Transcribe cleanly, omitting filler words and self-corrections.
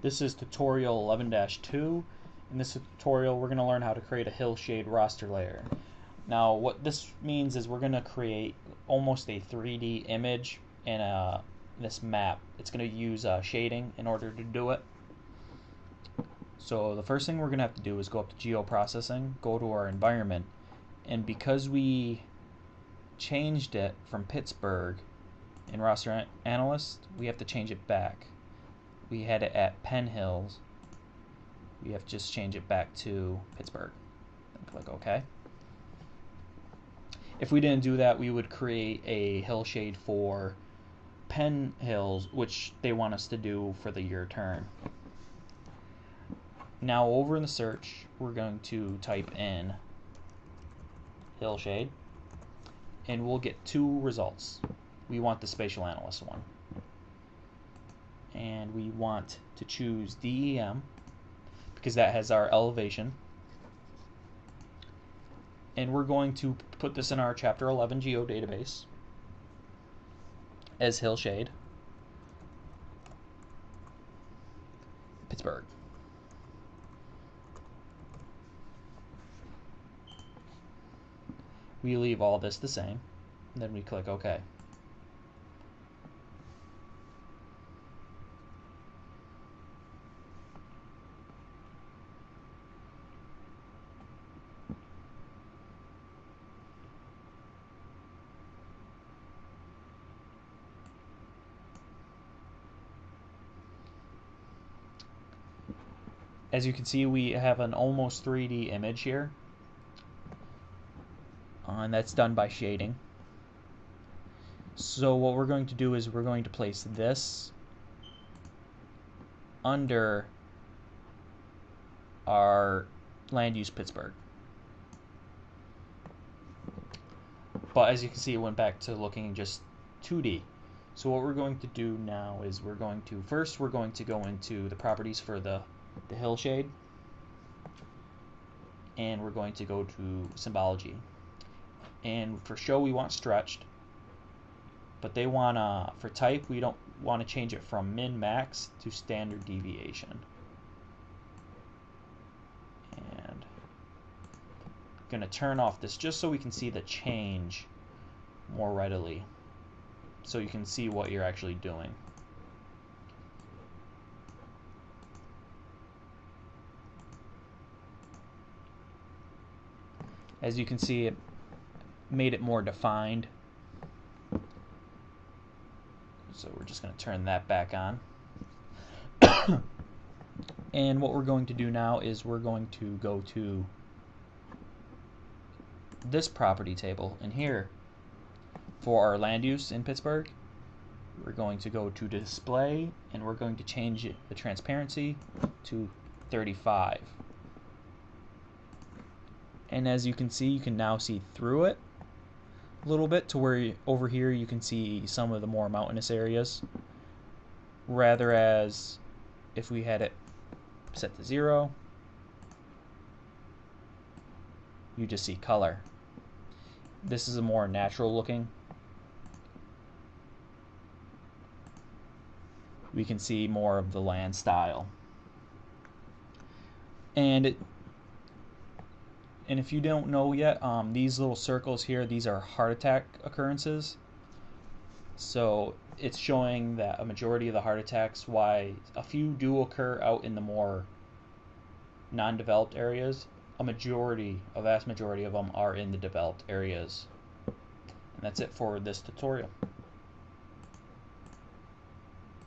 This is tutorial 11-2. In this tutorial we're going to learn how to create a Hillshade raster layer. Now what this means is we're going to create almost a 3D image in this map. It's going to use shading in order to do it. So the first thing we're going to have to do is go up to geoprocessing, go to our environment, and because we changed it from Pittsburgh in Raster Analyst, we have to change it back. We had it at Penn Hills. We have to just change it back to Pittsburgh. And click OK. If we didn't do that, we would create a Hillshade for Penn Hills, which they want us to do for the year turn. Now over in the search, we're going to type in Hillshade, and we'll get two results. We want the spatial analyst one, and we want to choose DEM because that has our elevation, and we're going to put this in our chapter 11 geo database as Hillshade Pittsburgh. We leave all this the same, and then we click OK. As you can see, we have an almost 3D image here, and that's done by shading. So what we're going to do is we're going to place this under our land use Pittsburgh. But as you can see, it went back to looking just 2D. So what we're going to do now is we're going to go into the properties for the Hillshade, and we're going to go to symbology. And for show we want stretched, but they want for type we don't want to change it from min max to standard deviation. And I'm going to turn off this just so we can see the change more readily, so you can see what you're actually doing. As you can see, it made it more defined. So we're just going to turn that back on. And what we're going to do now is we're going to go to this property table, and here for our land use in Pittsburgh, we're going to go to display, and we're going to change the transparency to 35. And as you can see, you can now see through it a little bit to where over here you can see some of the more mountainous areas, rather as if we had it set to 0, you just see color. This is a more natural looking. We can see more of the land style. And if you don't know yet, these little circles here, these are heart attack occurrences. So it's showing that a majority of the heart attacks, why a few do occur out in the more non-developed areas, a vast majority of them are in the developed areas. And that's it for this tutorial.